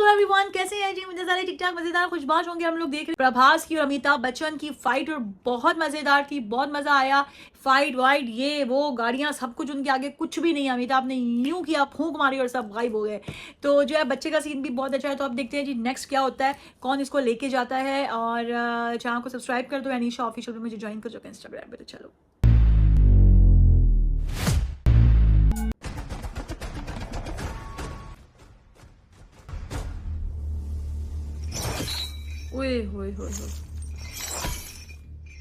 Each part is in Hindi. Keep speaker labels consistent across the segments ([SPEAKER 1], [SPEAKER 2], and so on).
[SPEAKER 1] एवरीवन, कैसे हैं जी? मुझे सारे ठीक ठाक मजेदार खुशबाश होंगे। हम लोग देख रहे हैं प्रभास की और अमिताभ बच्चन की फाइट और बहुत मजेदार थी, बहुत मजा आया। फाइट वाइट ये वो गाड़ियां सब कुछ उनके आगे कुछ भी नहीं। अमिताभ ने यूं किया, फूंक मारी और सब गायब हो गए। तो जो है बच्चे का सीन भी बहुत अच्छा है। तो अब देखते हैं जी नेक्स्ट क्या होता है, कौन इसको लेके जाता है। और चैनल को सब्सक्राइब कर दो, अनीशा ऑफिशियल में मुझे ज्वाइन कर जो इंस्टाग्राम पे। तो चलो ओए होए होए होए,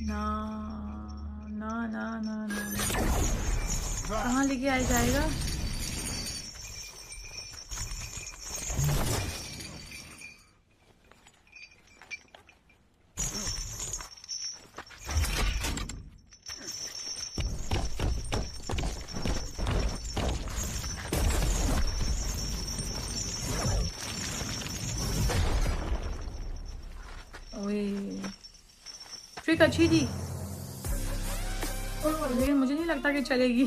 [SPEAKER 1] ना ना ना ना ना, कहाँ लेके आया जाएगा? ओए ट्रिक अच्छी थी, लेकिन मुझे नहीं लगता कि चलेगी।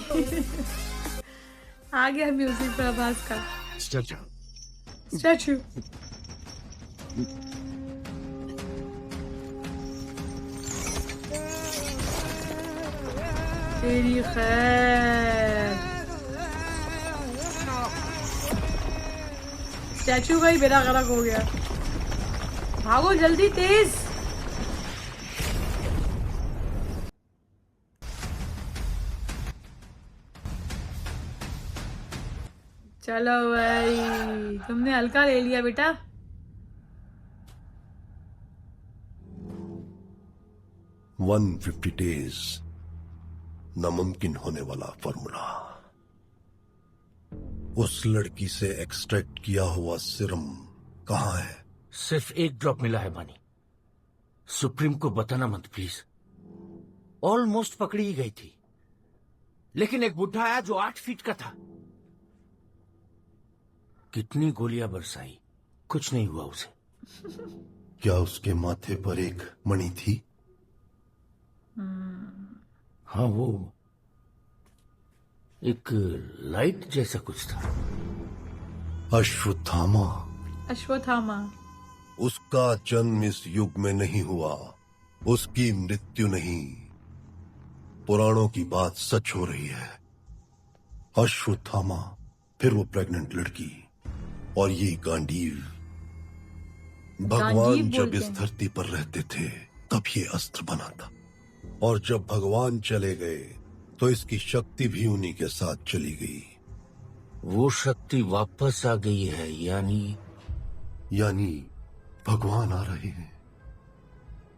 [SPEAKER 1] आ गया म्यूजिक प्रभास का स्टैचू। तेरी खैर, स्टैचू का ही बेड़ा गर्क हो गया। भागो जल्दी, तेज। चलो भाई, तुमने हल्का ले लिया बेटा।
[SPEAKER 2] 150 डेज, नामुमकिन होने वाला फॉर्मूला। उस लड़की से एक्सट्रैक्ट किया हुआ सिरम कहाँ है?
[SPEAKER 3] सिर्फ एक ड्रॉप मिला है बानी। सुप्रीम को बताना मत प्लीज। ऑलमोस्ट पकड़ी ही गई थी, लेकिन एक बुढ़ा आया जो 8 फीट का था। कितनी गोलियां बरसाई, कुछ नहीं हुआ उसे।
[SPEAKER 2] क्या उसके माथे पर एक मणि थी?
[SPEAKER 3] हाँ, वो एक लाइट जैसा कुछ था।
[SPEAKER 2] अश्वत्थामा।
[SPEAKER 1] अश्वत्थामा।
[SPEAKER 2] उसका जन्म इस युग में नहीं हुआ, उसकी मृत्यु नहीं। पुराणों की बात सच हो रही है। अश्वत्थामा, फिर वो प्रेग्नेंट लड़की, और ये गांडीव। भगवान जब इस धरती पर रहते थे तब ये अस्त्र बना था, और जब भगवान चले गए तो इसकी शक्ति भी उन्हीं के साथ चली गई।
[SPEAKER 3] वो शक्ति वापस आ गई है,
[SPEAKER 2] यानी भगवान आ रहे हैं।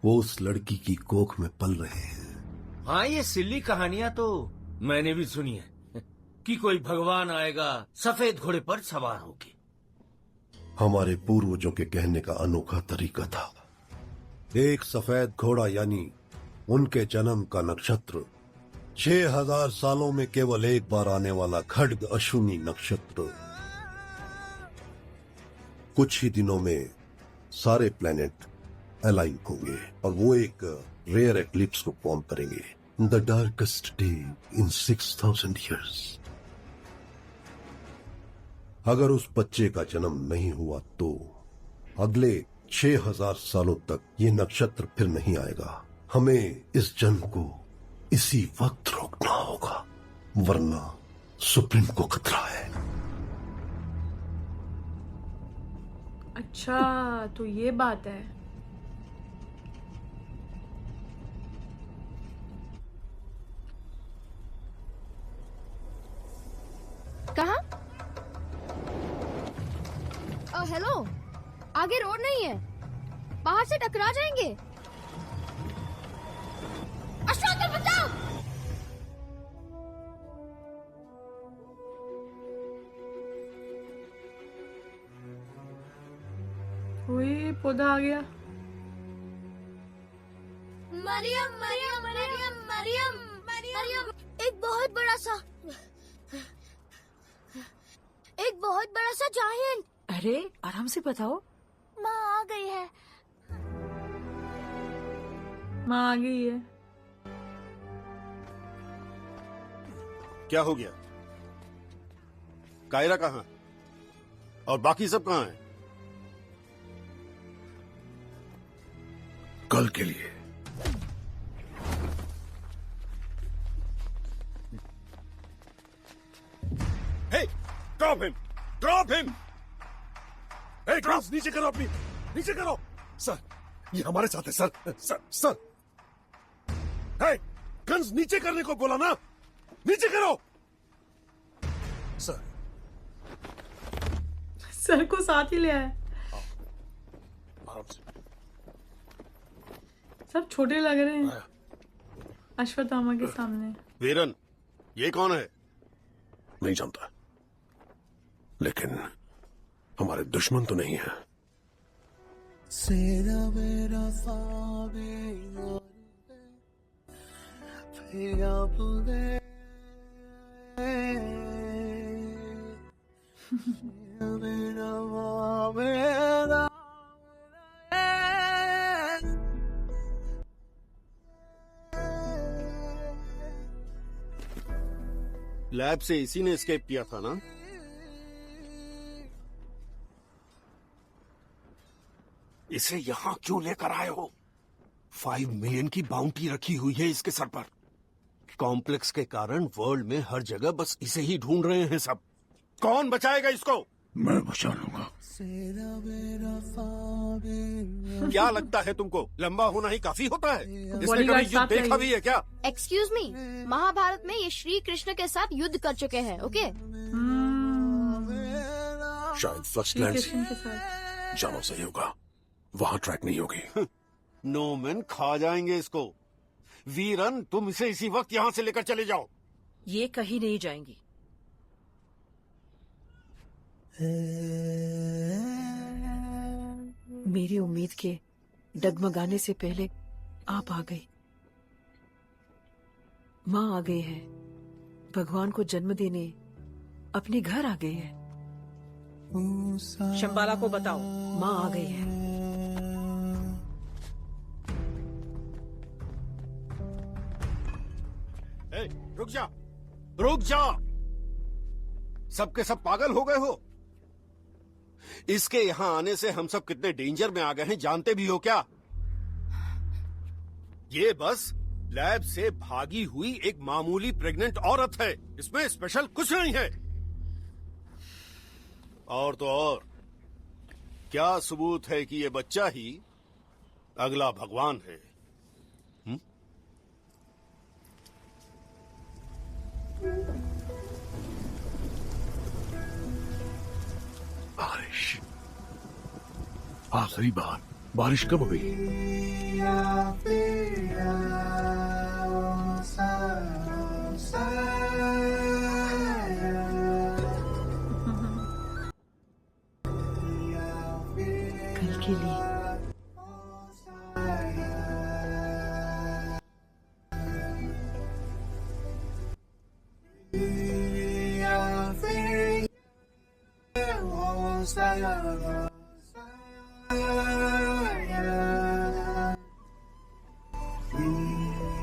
[SPEAKER 2] वो उस लड़की की कोख में पल रहे हैं।
[SPEAKER 3] हाँ, ये सिल्ली कहानियां तो मैंने भी सुनी है कि कोई भगवान आएगा सफेद घोड़े पर सवार होके।
[SPEAKER 2] हमारे पूर्वजों के कहने का अनोखा तरीका था। एक सफेद घोड़ा यानी उनके जन्म का नक्षत्र, 6000 सालों में केवल एक बार आने वाला खड्ग अश्विनी नक्षत्र। कुछ ही दिनों में सारे प्लेनेट अलाइन होंगे और वो एक रेयर एक्लिप्स को फॉर्म करेंगे। The darkest day in 6000 years. अगर उस बच्चे का जन्म नहीं हुआ तो अगले 6000 सालों तक ये नक्षत्र फिर नहीं आएगा। हमें इस जन्म को इसी वक्त रोकना होगा, वरना सुप्रीम को खतरा है।
[SPEAKER 1] अच्छा, तो ये बात है।
[SPEAKER 4] कहाँ? हेलो, आगे रोड नहीं है, बाहर से टकरा जाएंगे। अशोक, बचाओ!
[SPEAKER 1] ओए पौधा आ गया।
[SPEAKER 4] मरियम, मरियम, मरियम, मरियम, मरियम, एक बहुत बड़ा सा जायंट।
[SPEAKER 1] अरे आराम से बताओ।
[SPEAKER 4] माँ आ गई है।
[SPEAKER 1] माँ आ गई है।
[SPEAKER 5] क्या हो गया? कायरा कहाँ और बाकी सब कहाँ हैं?
[SPEAKER 2] कल के लिए।
[SPEAKER 5] Hey, drop him! Drop him! Hey, drop! नीचे करो अपनी, नीचे करो। सर, ये हमारे साथ है सर, सर। Hey, गन्स नीचे करने को बोला ना, नीचे करो। सर,
[SPEAKER 1] सर को साथ ही ले आया।
[SPEAKER 5] आराम से।
[SPEAKER 1] सब छोटे लग रहे हैं अश्वत्थामा के सामने।
[SPEAKER 5] वीरन, ये कौन है?
[SPEAKER 2] नहीं जानता, लेकिन हमारे दुश्मन तो नहीं है।
[SPEAKER 5] लैब से इसी ने एस्केप किया था ना? इसे यहां क्यों लेकर आए हो? 5 मिलियन की बाउंटी रखी हुई है इसके सर पर। कॉम्प्लेक्स के कारण वर्ल्ड में हर जगह बस इसे ही ढूंढ रहे हैं सब। कौन बचाएगा इसको?
[SPEAKER 2] मैं बचा लूंगा।
[SPEAKER 5] क्या लगता है तुमको, लंबा होना ही काफी होता है? इसने
[SPEAKER 1] बॉडीगार्ड
[SPEAKER 5] कभी युद्ध
[SPEAKER 1] साथ
[SPEAKER 5] देखा
[SPEAKER 1] चाहिए।
[SPEAKER 5] भी है क्या?
[SPEAKER 4] एक्सक्यूज मी, महाभारत में ये श्री कृष्ण के साथ युद्ध कर चुके हैं। ओके,
[SPEAKER 2] शायद फर्स्ट
[SPEAKER 1] श्री
[SPEAKER 2] लैंड
[SPEAKER 1] कृष्ण के साथ।
[SPEAKER 2] जानो सही होगा, वहां ट्रैक नहीं होगी।
[SPEAKER 5] नोमैन खा जाएंगे इसको। वीरन, तुम इसे इसी वक्त यहाँ से लेकर चले जाओ।
[SPEAKER 6] ये कहीं नहीं जाएंगी। मेरी उम्मीद के डगमगाने से पहले आप आ गई। माँ आ गई है, भगवान को जन्म देने अपने घर आ गई है। शंबाला को बताओ, माँ आ गई है।
[SPEAKER 5] ए, रुक जा, रुक जा। सबके सब पागल हो गए हो? इसके यहां आने से हम सब कितने डेंजर में आ गए हैं जानते भी हो क्या? ये बस लैब से भागी हुई एक मामूली प्रेग्नेंट औरत है, इसमें स्पेशल कुछ नहीं है। और तो और, क्या सबूत है कि ये बच्चा ही अगला भगवान है?
[SPEAKER 2] बारिश, आखिरी बार बारिश कब हुई?
[SPEAKER 6] कल के लिए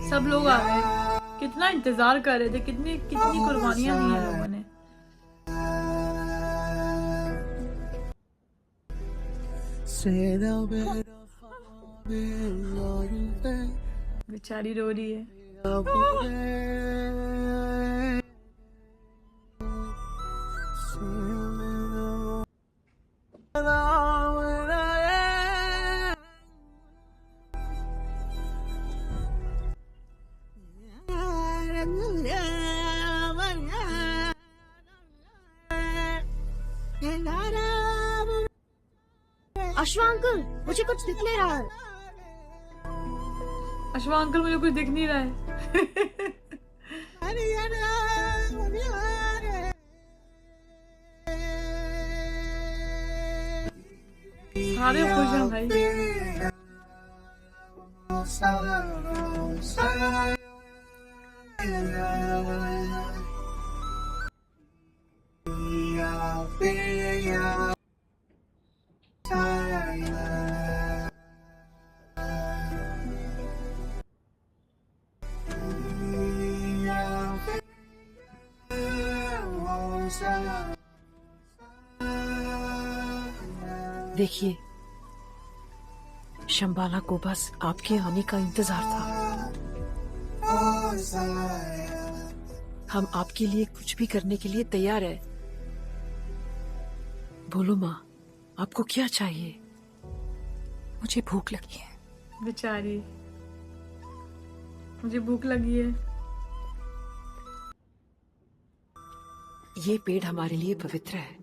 [SPEAKER 1] सब लोग आ गए। कितना इंतजार कर रहे थे, कितनी कितनी कुर्बानियां दी हैं लोगों ने। बेचारी रो रही है।
[SPEAKER 4] अश्वा अंकल, मुझे कुछ दिख नहीं रहा है।
[SPEAKER 1] अश्वा अंकल, मुझे कुछ दिख नहीं रहा है। सारे खुश हैं भाई।
[SPEAKER 6] देखिए, शंबाला को बस आपके आने का इंतजार था। हम आपके लिए कुछ भी करने के लिए तैयार है। बोलो माँ, आपको क्या चाहिए?
[SPEAKER 7] मुझे भूख लगी है।
[SPEAKER 1] बेचारी, मुझे भूख लगी है।
[SPEAKER 6] ये पेड़ हमारे लिए पवित्र है।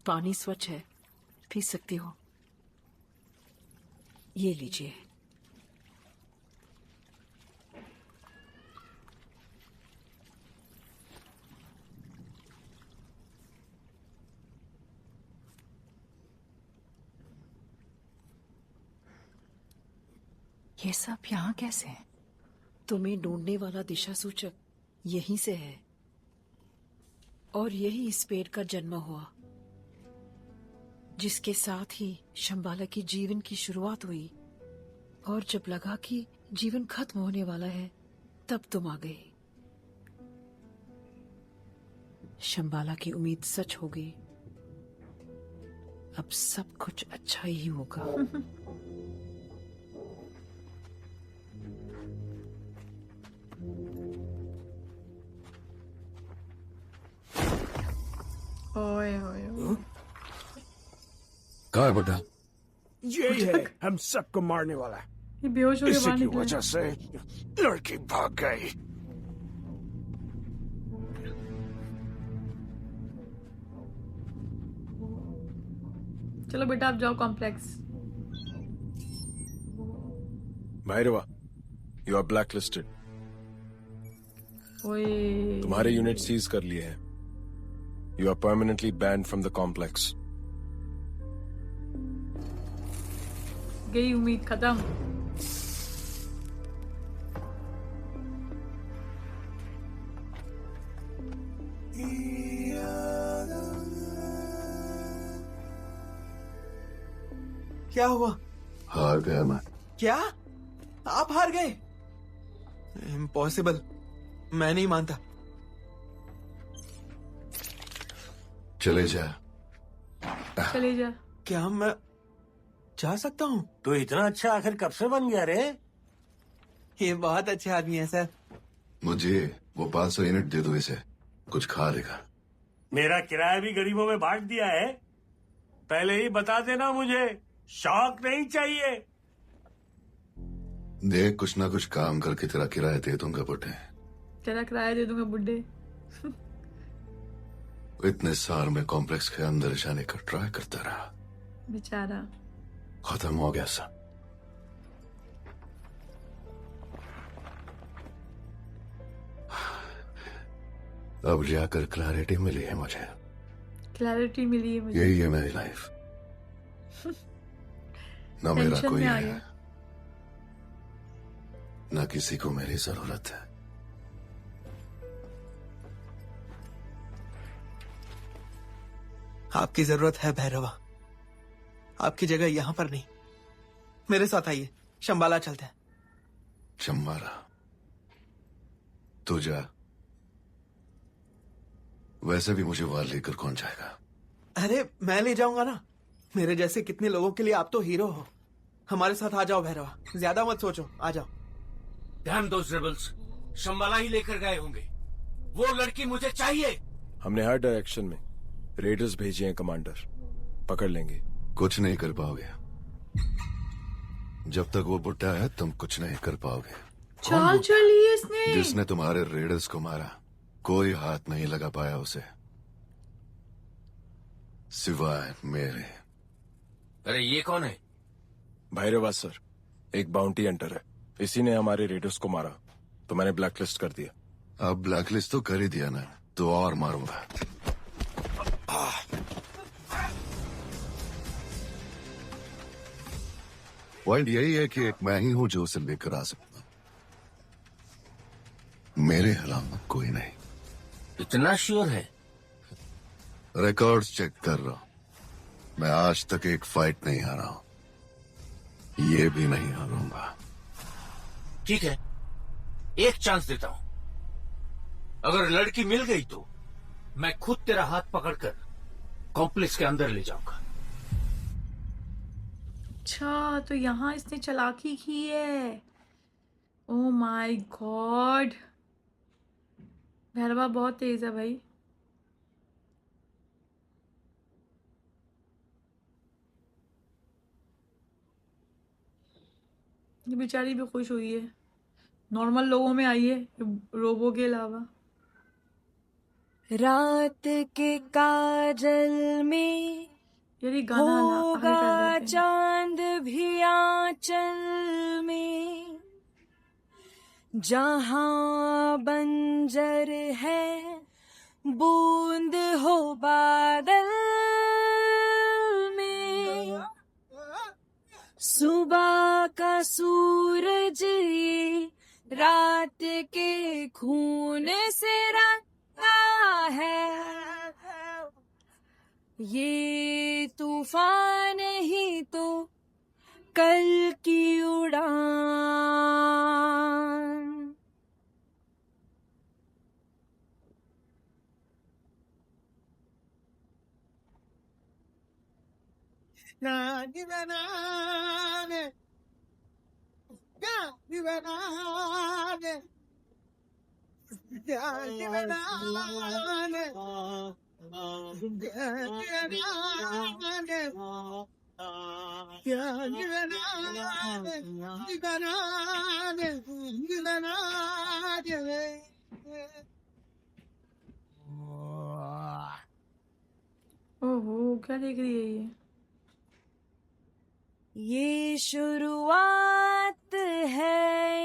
[SPEAKER 6] पानी स्वच्छ है, पी सकती हो। ये लीजिए।
[SPEAKER 7] ये सब यहाँ कैसे है?
[SPEAKER 6] तुम्हें ढूंढने वाला दिशा सूचक यहीं से है, और यही इस पेड़ का जन्म हुआ, जिसके साथ ही शंबाला की जीवन की शुरुआत हुई। और जब लगा कि जीवन खत्म होने वाला है, तब तुम आ गई। शंबाला की उम्मीद सच हो गई। अब सब कुछ अच्छा ही होगा।
[SPEAKER 1] ओए ओए ओए।
[SPEAKER 5] कहाँ है बेटा?
[SPEAKER 3] यही है, हम सबको मारने वाला है।
[SPEAKER 1] ये बेहोश हो के
[SPEAKER 3] इसी
[SPEAKER 1] बाहर
[SPEAKER 3] की
[SPEAKER 1] निकले।
[SPEAKER 3] वजह से लड़की भाग गई।
[SPEAKER 1] चलो बेटा, आप जाओ complex.
[SPEAKER 5] Bhairava, you are blacklisted.
[SPEAKER 1] ओए,
[SPEAKER 5] तुम्हारे यूनिट सीज कर लिए हैं। You are permanently banned from the complex.
[SPEAKER 1] गई उम्मीद खत्म।
[SPEAKER 8] क्या हुआ?
[SPEAKER 2] हार गया मैं।
[SPEAKER 8] क्या? आप हार गए? इम्पॉसिबल, मैं नहीं मानता।
[SPEAKER 2] चले जा।
[SPEAKER 1] चले जा।
[SPEAKER 8] क्या मैं जा सकता हूँ?
[SPEAKER 3] तो इतना अच्छा आखिर कब से बन गया रे?
[SPEAKER 8] ये बहुत अच्छे आदमी है सर।
[SPEAKER 2] मुझे वो 500 यूनिट दे दो, इसे कुछ खा लेगा।
[SPEAKER 3] मेरा किराया भी गरीबों में बांट दिया है। पहले ही बता देना, मुझे शौक नहीं चाहिए।
[SPEAKER 2] देख, कुछ ना कुछ काम करके तेरा किराया दे दूंगा बुड्ढे।
[SPEAKER 1] तेरा किराया दे दूंगा बुड्ढे।
[SPEAKER 2] इतने साल में कॉम्प्लेक्स के अंदर जाने का ट्राई करता रहा,
[SPEAKER 1] बेचारा।
[SPEAKER 2] खत्म हो गया सब। अब जाकर क्लैरिटी मिली है मुझे।
[SPEAKER 1] क्लैरिटी मिली है मुझे।
[SPEAKER 2] यही है मेरी लाइफ। ना मेरा
[SPEAKER 1] टेंशन
[SPEAKER 2] कोई
[SPEAKER 1] में आ
[SPEAKER 2] है,
[SPEAKER 1] गया।
[SPEAKER 2] ना किसी को मेरी जरूरत है।
[SPEAKER 8] आपकी जरूरत है भैरवा। आपकी जगह यहाँ पर नहीं। मेरे साथ आइए, शंबाला चलते हैं।
[SPEAKER 2] चम्बाला, तू जा। वैसे भी मुझे वहां लेकर कौन जाएगा?
[SPEAKER 8] अरे मैं ले जाऊंगा ना। मेरे जैसे कितने लोगों के लिए आप तो हीरो हो। हमारे साथ आ जाओ भैरवा, ज्यादा मत सोचो, आ जाओ।
[SPEAKER 3] ध्यान दो रेबल्स, शंबाला ही लेकर गए होंगे। वो लड़की मुझे चाहिए।
[SPEAKER 5] हमने हर डायरेक्शन में रेडर्स भेजे हैं कमांडर, पकड़ लेंगे।
[SPEAKER 2] कुछ नहीं कर पाओगे। जब तक वो बुढ़ा है तुम कुछ नहीं कर पाओगे।
[SPEAKER 1] चाल चली इसने।
[SPEAKER 2] जिसने तुम्हारे रेडर्स को मारा, कोई हाथ नहीं लगा पाया उसे, सिवाय मेरे।
[SPEAKER 3] अरे ये कौन है?
[SPEAKER 5] भैरवा सर, एक बाउंटी हंटर है। इसी ने हमारे रेडर्स को मारा, तो मैंने ब्लैकलिस्ट कर दिया।
[SPEAKER 2] अब ब्लैकलिस्ट तो कर ही दिया ना, तो और मारूंगा। पॉइंट यही है कि एक मैं ही हूं जो उसे लेकर आ सकता हूं। मेरे अलावा कोई नहीं।
[SPEAKER 3] इतना श्योर है?
[SPEAKER 2] रिकॉर्ड्स चेक कर रहा हूं। मैं आज तक एक फाइट नहीं हारा हूं, ये भी नहीं हारूंगा।
[SPEAKER 3] ठीक है, एक चांस देता हूं। अगर लड़की मिल गई तो मैं खुद तेरा हाथ पकड़कर कॉम्प्लेक्स के अंदर ले जाऊंगा।
[SPEAKER 1] अच्छा, तो यहाँ इसने चालाकी की है। ओ माय गॉड, भैरवा बहुत तेज है भाई। ये बेचारी भी खुश हुई है, नॉर्मल लोगों में आई है, रोबो के अलावा।
[SPEAKER 7] रात के काजल में
[SPEAKER 1] यार ये गाना आगे कर
[SPEAKER 7] होगा
[SPEAKER 1] देते हैं।
[SPEAKER 7] चांद भी आंचल में, जहां बंजर है बूंद हो बादल में, सुबह का सूरज ये रात के खून से रंगा है, ये तूफान ही तो कल की उड़ान।
[SPEAKER 1] ओहो, क्या देख रही है ये?
[SPEAKER 7] ये शुरुआत है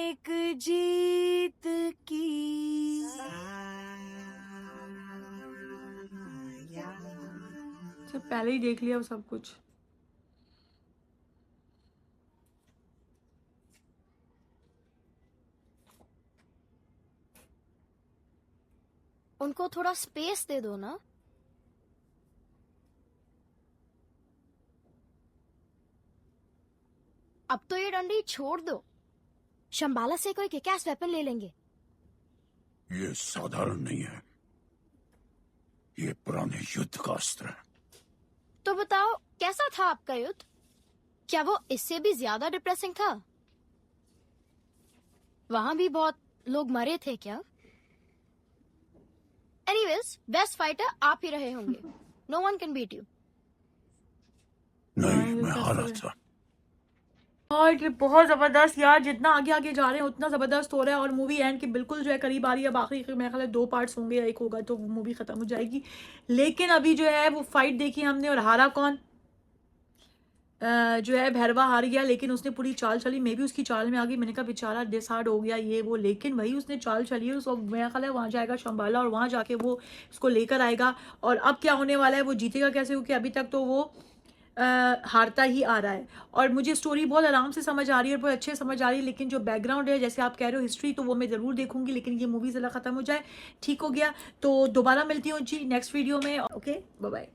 [SPEAKER 7] एक जीत की,
[SPEAKER 1] सब पहले ही देख लिया वो सब कुछ।
[SPEAKER 4] उनको थोड़ा स्पेस दे दो ना। अब तो ये डंडी छोड़ दो, शंबाला से कोई किक-एस वेपन ले लेंगे।
[SPEAKER 5] ये साधारण नहीं है, ये पुराने युद्ध का अस्त्र है।
[SPEAKER 4] तो बताओ कैसा था आपका युद्ध? क्या वो इससे भी ज्यादा डिप्रेसिंग था? वहां भी बहुत लोग मरे थे क्या? एनीवेज, बेस्ट फाइटर आप ही रहे होंगे। No one can beat you.
[SPEAKER 5] नहीं, मैं हारा था।
[SPEAKER 1] और ये बहुत ज़बरदस्त यार, जितना आगे आगे जा रहे हैं उतना ज़बरदस्त हो रहा है। और मूवी एंड के बिल्कुल जो है करीब आ रही है। अब आखिरी मेरे ख्याल है 2 पार्ट्स होंगे या 1 होगा तो मूवी ख़त्म हो जाएगी। लेकिन अभी जो है वो फाइट देखी हमने, और हारा कौन? जो है भैरवा हार गया, लेकिन उसने पूरी चाल चली। मैं भी उसकी चाल में आ गई। मैंने कहा बेचारा डिसहार्ड हो गया ये वो, लेकिन भाई उसने चाल चली है। उसको मेरा ख्याल है वहाँ जाएगा शंबाला, और वहाँ जाके वो उसको लेकर आएगा। और अब क्या होने वाला है, वो जीतेगा कैसे? क्योंकि अभी तक तो वो हारता ही आ रहा है। और मुझे स्टोरी बहुत आराम से समझ आ रही है और बहुत अच्छे समझ आ रही है, लेकिन जो बैकग्राउंड है, जैसे आप कह रहे हो हिस्ट्री, तो वो मैं ज़रूर देखूंगी। लेकिन ये मूवी ज़रा ख़त्म हो जाए, ठीक हो गया तो दोबारा मिलती हूँ जी नेक्स्ट वीडियो में। Okay, bye bye.